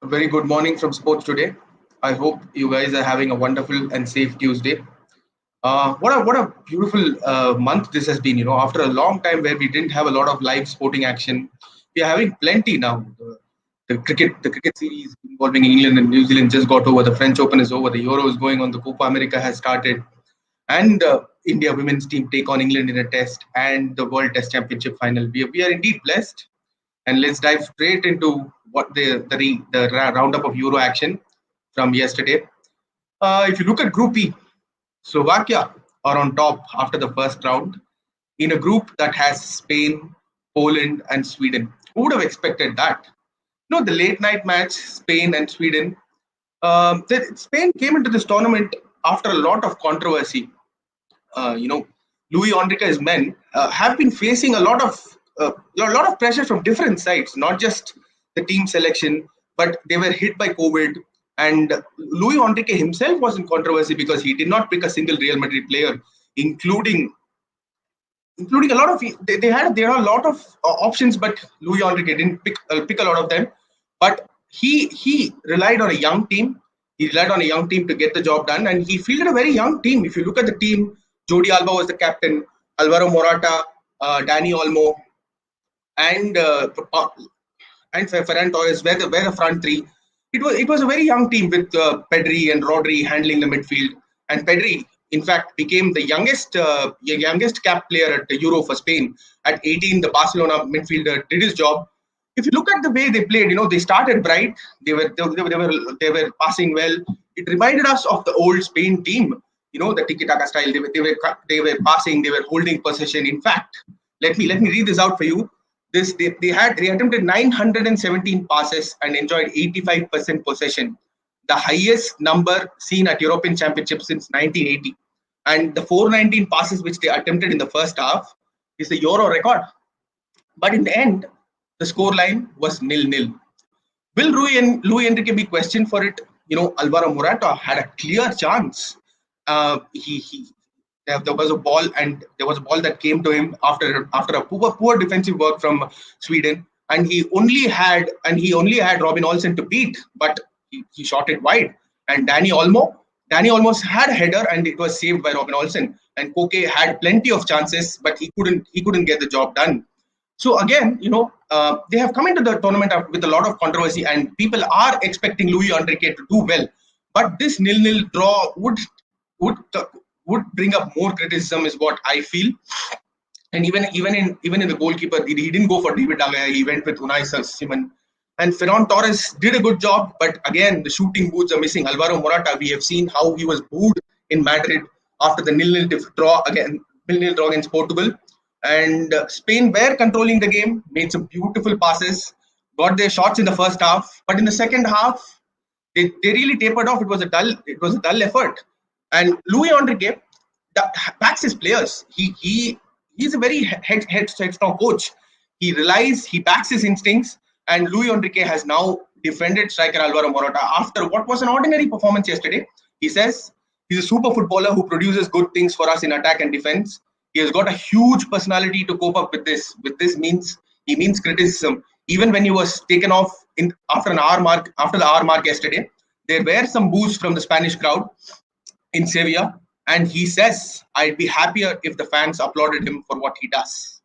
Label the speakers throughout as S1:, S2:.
S1: A very good morning from Sports Today. I hope you guys are having a wonderful and safe Tuesday. What a beautiful month this has been. After a long time where we didn't have a lot of live sporting action, we are having plenty now. The cricket series involving England and New Zealand just got over. The French Open is over. The Euro is going on. The Copa America has started, and India women's team take on England in a test, and the World Test Championship final. We are indeed blessed, and let's dive straight into what the roundup of Euro action from yesterday. If you look at Group E, Slovakia are on top after the first round in a group that has Spain, Poland, and Sweden. Who would have expected that? The late night match, Spain and Sweden. Spain came into this tournament after a lot of controversy. uh, you know, Louis Enrique's men have been facing a lot of pressure from different sides, not just the team selection, but they were hit by COVID. And Louis Enrique himself was in controversy because he did not pick a single Real Madrid player, including including a lot of there are a lot of options, but Louis Enrique didn't pick a lot of them. But he relied on a young team. He relied on a young team to get the job done, and he fielded a very young team. If you look at the team, Jody Alba was the captain, Alvaro Morata, Danny Olmo, and Ferran Torres were the front three. It was a very young team with Pedri and Rodri handling the midfield, and Pedri, in fact, became the youngest cap player at the Euro for Spain at 18. The Barcelona midfielder did his job. If you look at the way they played, they started bright. They were passing well. It reminded us of the old Spain team. The tiki-taka style. They were passing. They were holding possession. In fact, let me read this out for you. They attempted 917 passes and enjoyed 85% possession, the highest number seen at European Championships since 1980. And the 419 passes which they attempted in the first half is the Euro record. But in the end, the scoreline was nil-nil. Will Louis Enrique be questioned for it? Alvaro Morata had a clear chance. He there was a ball, and there was a ball that came to him after a poor defensive work from Sweden, and he only had Robin Olsen to beat, but he shot it wide. And Danny almost had a header, and it was saved by Robin Olsen. And Koke had plenty of chances, but he couldn't get the job done. So again, they have come into the tournament with a lot of controversy, and people are expecting Louis Enrique to do well. But this nil-nil draw would would bring up more criticism, is what I feel. And even in the goalkeeper, he didn't go for David De Gea. He went with Unai Simon. And Ferran Torres did a good job, but again, the shooting boots are missing. Alvaro Morata, we have seen how he was booed in Madrid after the nil-nil draw against Portugal. And Spain were controlling the game, made some beautiful passes, got their shots in the first half, but in the second half, they really tapered off. It was a dull effort. And Louis Enrique backs his players. He's a very head-strong coach. He backs his instincts, and Louis Enrique has now defended striker Alvaro Morata after what was an ordinary performance yesterday. He says he's a super footballer who produces good things for us in attack and defense. He has got a huge personality to cope up with this. He means criticism. Even when he was taken off after the hour mark yesterday, there were some boos from the Spanish crowd in Sevilla, and he says, "I'd be happier if the fans applauded him for what he does."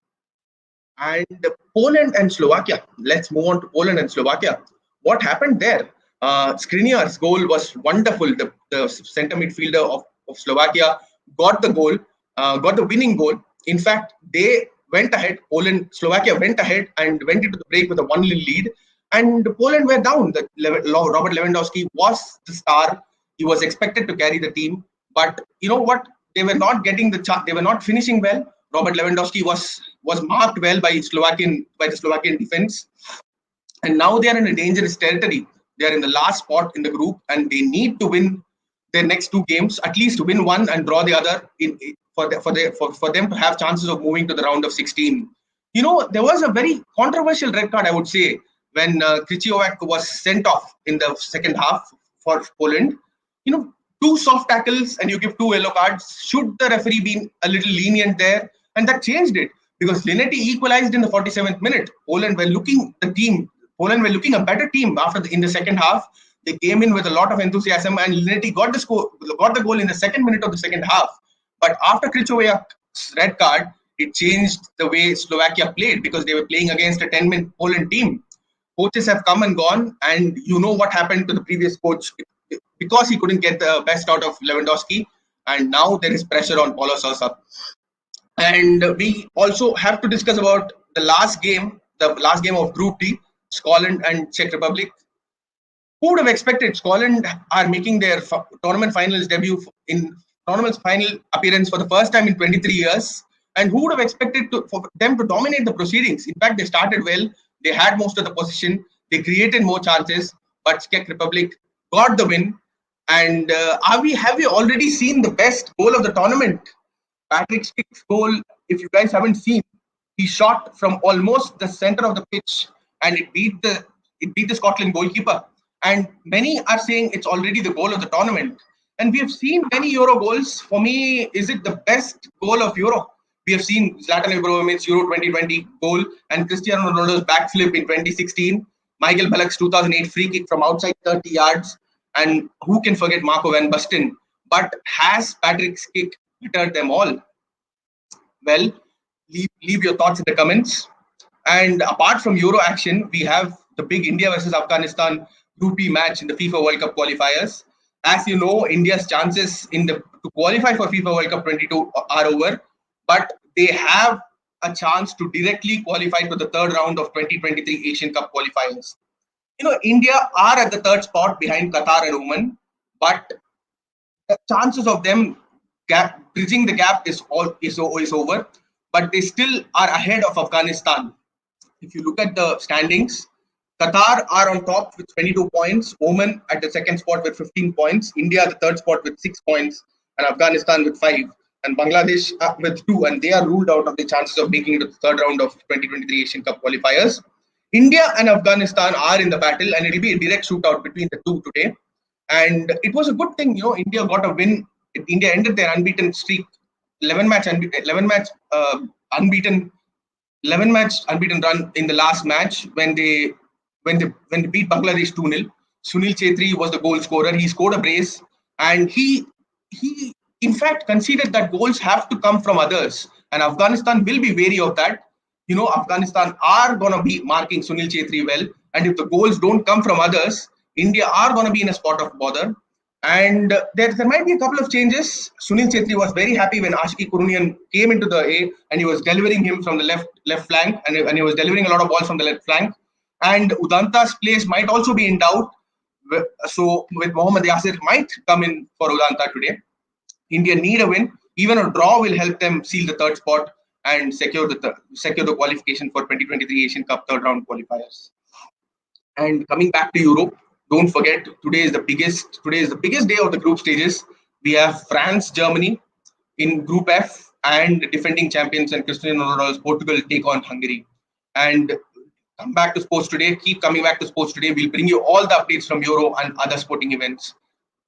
S1: And Poland and Slovakia. Let's move on to Poland and Slovakia. What happened there? Skriniar's goal was wonderful. The center midfielder of Slovakia got the goal, got the winning goal. In fact, they went ahead. Slovakia went ahead and went into the break with a 1-0 lead. And Poland were down. Robert Lewandowski was the star. He was expected to carry the team. But you know what? They were not getting the chance. They were not finishing well. Robert Lewandowski was marked well by the Slovakian defense. And now they are in a dangerous territory. They are in the last spot in the group, and they need to win their next two games, at least win one and draw the other, for them to have chances of moving to the round of 16. There was a very controversial red card, I would say, when Krychowiak was sent off in the second half for Poland. Two soft tackles and you give two yellow cards. Should the referee be a little lenient there? And that changed it, because Linetti equalized in the 47th minute. Poland were looking the team. Poland were looking a better team in the second half. They came in with a lot of enthusiasm, and Linetti got the goal in the second minute of the second half. But after Krychowiak's red card, it changed the way Slovakia played because they were playing against a 10-man Poland team. Coaches have come and gone, and you know what happened to the previous coach because he couldn't get the best out of Lewandowski, and now there is pressure on Paulo Sousa. And we also have to discuss about the last game of Group D, Scotland and Czech Republic. Who would have expected Scotland are making their tournament finals debut in tournament's final appearance for the first time in 23 years? And who would have expected for them to dominate the proceedings? In fact, they started well. They had most of the possession. They created more chances, but Czech Republic got the win. And have we already seen the best goal of the tournament? Patrick Schick's goal, if you guys haven't seen, he shot from almost the center of the pitch, and it beat the Scotland goalkeeper. And many are saying it's already the goal of the tournament. And we have seen many Euro goals. For me, is it the best goal of Euro? We have seen Zlatan Ibrahimovic's Euro 2020 goal and Cristiano Ronaldo's backflip in 2016, Michael Ballack's 2008 free kick from outside 30 yards, and who can forget Marco van Basten? But has Patrick Schick bettered them all? Well, leave your thoughts in the comments. And apart from Euro action, we have the big India versus Afghanistan Group E match in the FIFA World Cup qualifiers. As you know, India's chances to qualify for FIFA World Cup 22 are over, but they have a chance to directly qualify to the third round of 2023 Asian Cup qualifiers. You know, India are at the third spot behind Qatar and Oman, but the chances of them bridging the gap is over, but they still are ahead of Afghanistan. If you look at the standings, Qatar are on top with 22 points, Oman at the second spot with 15 points, India at the third spot with 6 points, and Afghanistan with 5, and Bangladesh with 2, and they are ruled out of the chances of making it to the third round of 2023 Asian Cup qualifiers. India and Afghanistan are in the battle, and it will be a direct shootout between the two today. And it was a good thing, India got a win. India ended their unbeaten streak, 11-match unbeaten run in the last match when they beat Bangladesh 2-0. Sunil Chhetri was the goal scorer. He scored a brace, and he in fact conceded that goals have to come from others, and Afghanistan will be wary of that. Afghanistan are going to be marking Sunil Chhetri well, and if the goals don't come from others, India are going to be in a spot of bother. And there might be a couple of changes. Sunil Chhetri was very happy when Ashiki Kurunian came into the A, and he was delivering him from the left flank, and he was delivering a lot of balls from the left flank. And Udanta's place might also be in doubt. So with Mohammad Yasir might come in for Udanta today. India need a win. Even a draw will help them seal the third spot and secure the qualification for 2023 Asian Cup third round qualifiers. And coming back to Europe, don't forget, today is the biggest day of the group stages. We have France, Germany in Group F, and defending champions and Cristiano Ronaldo's Portugal take on Hungary. And come back to Sports Today. Keep coming back to Sports Today. We'll bring you all the updates from Euro and other sporting events.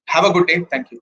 S1: Have a good day. Thank you.